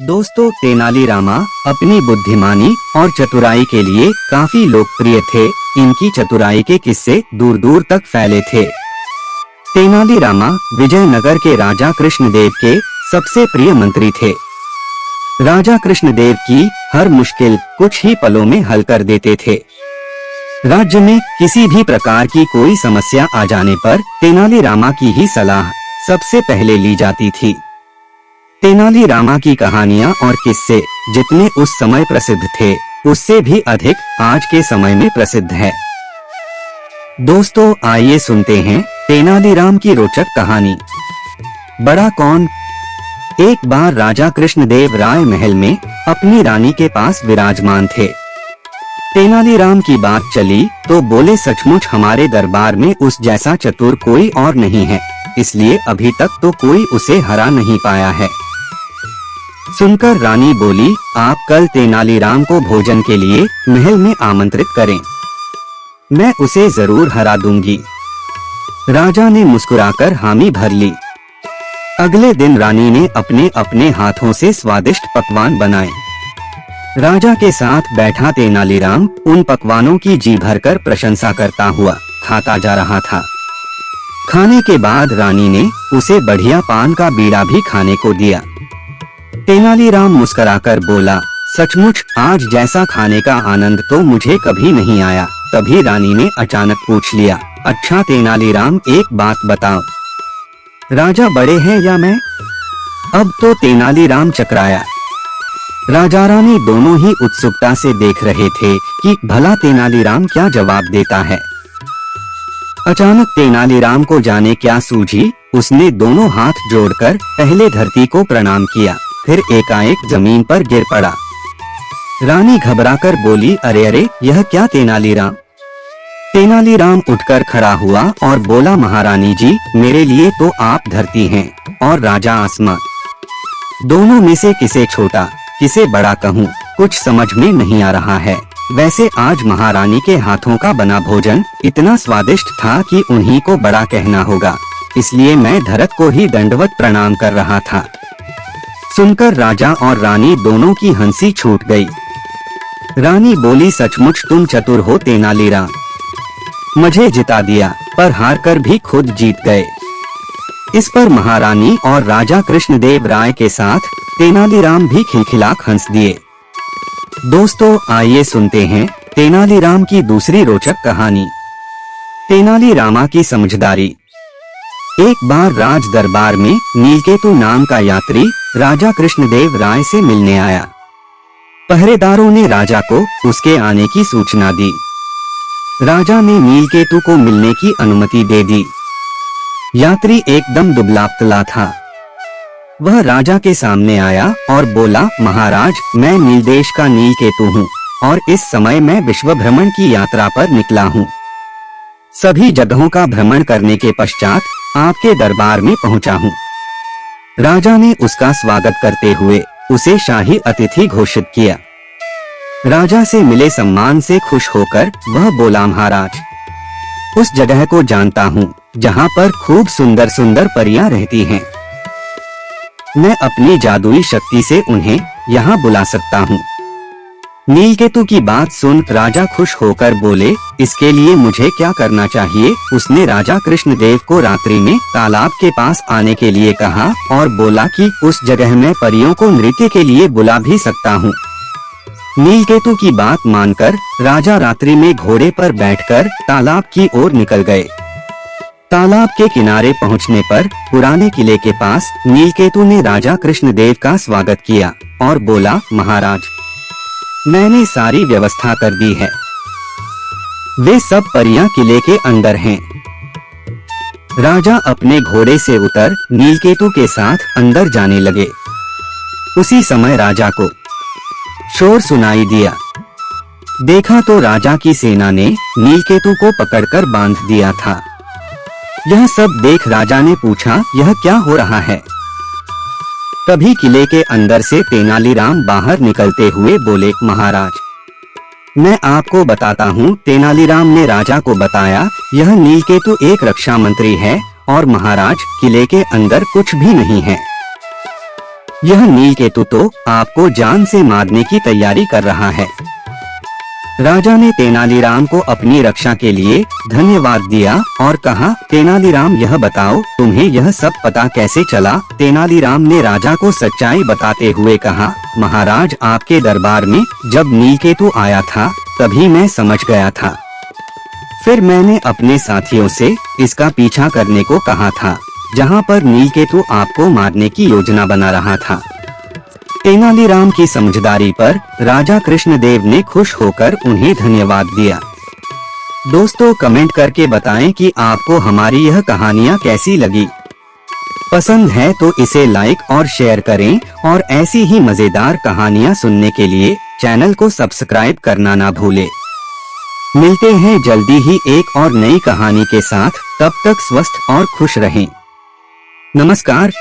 दोस्तों, तेनालीरामा अपनी बुद्धिमानी और चतुराई के लिए काफी लोकप्रिय थे। इनकी चतुराई के किस्से दूर दूर तक फैले थे। तेनालीरामा विजयनगर के राजा कृष्णदेव के सबसे प्रिय मंत्री थे। राजा कृष्णदेव की हर मुश्किल कुछ ही पलों में हल कर देते थे। राज्य में किसी भी प्रकार की कोई समस्या आ जाने पर तेनालीरामा की ही सलाह सबसे पहले ली जाती थी। तेनालीरामा की कहानियां और किस्से जितने उस समय प्रसिद्ध थे, उससे भी अधिक आज के समय में प्रसिद्ध है। दोस्तों, आइए सुनते हैं तेनालीराम की रोचक कहानी। बड़ा कौन। एक बार राजा कृष्णदेव राय महल में अपनी रानी के पास विराजमान थे। तेनालीराम की बात चली तो बोले, सचमुच हमारे दरबार में उस जैसा चतुर कोई और नहीं है, इसलिए अभी तक तो कोई उसे हरा नहीं पाया है। सुनकर रानी बोली, आप कल तेनालीराम को भोजन के लिए महल में आमंत्रित करें, मैं उसे जरूर हरा दूंगी। राजा ने मुस्कुराकर हामी भर ली। अगले दिन रानी ने अपने अपने हाथों से स्वादिष्ट पकवान बनाए। राजा के साथ बैठा तेनालीराम उन पकवानों की जी भरकर प्रशंसा करता हुआ खाता जा रहा था। खाने के बाद रानी ने उसे बढ़िया पान का बीड़ा भी खाने को दिया। तेनालीराम मुस्कुराकर बोला, सचमुच आज जैसा खाने का आनंद तो मुझे कभी नहीं आया। तभी रानी ने अचानक पूछ लिया, अच्छा तेनालीराम, एक बात बताओ, राजा बड़े हैं या मैं? अब तो तेनालीराम चकराया। राजा रानी दोनों ही उत्सुकता से देख रहे थे कि भला तेनालीराम क्या जवाब देता है। अचानक तेनालीराम को जाने क्या सूझी, उसने दोनों हाथ जोड़कर पहले धरती को प्रणाम किया, फिर एकाएक जमीन पर गिर पड़ा। रानी घबराकर बोली, अरे अरे, यह क्या तेनालीराम? तेनालीराम उठकर खड़ा हुआ और बोला, महारानी जी, मेरे लिए तो आप धरती हैं और राजा आसमान, दोनों में से किसे छोटा किसे बड़ा कहूँ, कुछ समझ में नहीं आ रहा है। वैसे आज महारानी के हाथों का बना भोजन इतना स्वादिष्ट था कि उन्हीं को बड़ा कहना होगा, इसलिए मैं धरत को ही दंडवत प्रणाम कर रहा था। सुनकर राजा और रानी दोनों की हंसी छूट गई। रानी बोली, सचमुच तुम चतुर हो तेनालीराम, मुझे जिता दिया पर हारकर भी खुद जीत गए। इस पर महारानी और राजा कृष्णदेव राय के साथ तेनालीराम भी खिलखिलाकर हंस दिए। दोस्तों, आइए सुनते हैं तेनालीराम की दूसरी रोचक कहानी, तेनालीरामा की समझदारी। एक बार राज दरबार में नीलकेतु नाम का यात्री राजा कृष्णदेव राय से मिलने आया। पहरेदारों ने राजा को उसके आने की सूचना दी। राजा ने नीलकेतु को मिलने की अनुमति दे दी। यात्री एकदम दुबला पतला था। वह राजा के सामने आया और बोला, महाराज, मैं नीलदेश का नीलकेतु हूँ और इस समय मैं विश्व भ्रमण की यात्रा पर निकला हूँ। सभी जगहों का भ्रमण करने के पश्चात आपके दरबार में पहुँचा हूँ। राजा ने उसका स्वागत करते हुए उसे शाही अतिथि घोषित किया। राजा से मिले सम्मान से खुश होकर वह बोला, महाराज, उस जगह को जानता हूँ जहाँ पर खूब सुंदर सुंदर परियां रहती हैं। मैं अपनी जादुई शक्ति से उन्हें यहाँ बुला सकता हूँ। नीलकेतु की बात सुन राजा खुश होकर बोले, इसके लिए मुझे क्या करना चाहिए? उसने राजा कृष्णदेव को रात्रि में तालाब के पास आने के लिए कहा और बोला कि उस जगह में परियों को नृत्य के लिए बुला भी सकता हूँ। नीलकेतु की बात मानकर राजा रात्रि में घोड़े पर बैठकर तालाब की ओर निकल गए। तालाब के किनारे पहुंचने पर पुराने किले के पास नीलकेतु ने राजा कृष्णदेव का स्वागत किया और बोला, महाराज, मैंने सारी व्यवस्था कर दी है। वे सब परियां किले के अंदर हैं। राजा अपने घोड़े से उतर नीलकेतु के साथ अंदर जाने लगे। उसी समय राजा को शोर सुनाई दिया। देखा तो राजा की सेना ने नीलकेतु को पकड़कर बांध दिया था। यह सब देख राजा ने पूछा, यह क्या हो रहा है? तभी किले के अंदर से तेनालीराम बाहर निकलते हुए बोले, महाराज, मैं आपको बताता हूँ। तेनालीराम ने राजा को बताया, यह नीलकेतु एक रक्षा मंत्री है और महाराज, किले के अंदर कुछ भी नहीं है। यह नीलकेतु तो आपको जान से मारने की तैयारी कर रहा है। राजा ने तेनालीराम को अपनी रक्षा के लिए धन्यवाद दिया और कहा, तेनालीराम यह बताओ तुम्हें यह सब पता कैसे चला। तेनालीराम ने राजा को सच्चाई बताते हुए कहा, महाराज आपके दरबार में जब नीलकेतु आया था तभी मैं समझ गया था। फिर मैंने अपने साथियों से इसका पीछा करने को कहा था, जहाँ पर नीलकेतु आपको मारने की योजना बना रहा था। तेनालीराम की समझदारी पर राजा कृष्णदेव ने खुश होकर उन्हें धन्यवाद दिया। दोस्तों कमेंट करके बताएं कि आपको हमारी यह कहानियाँ कैसी लगी। पसंद है तो इसे लाइक और शेयर करें और ऐसी ही मजेदार कहानियाँ सुनने के लिए चैनल को सब्सक्राइब करना ना भूलें। मिलते हैं जल्दी ही एक और नई कहानी के साथ, तब तक स्वस्थ और खुश रहें। नमस्कार।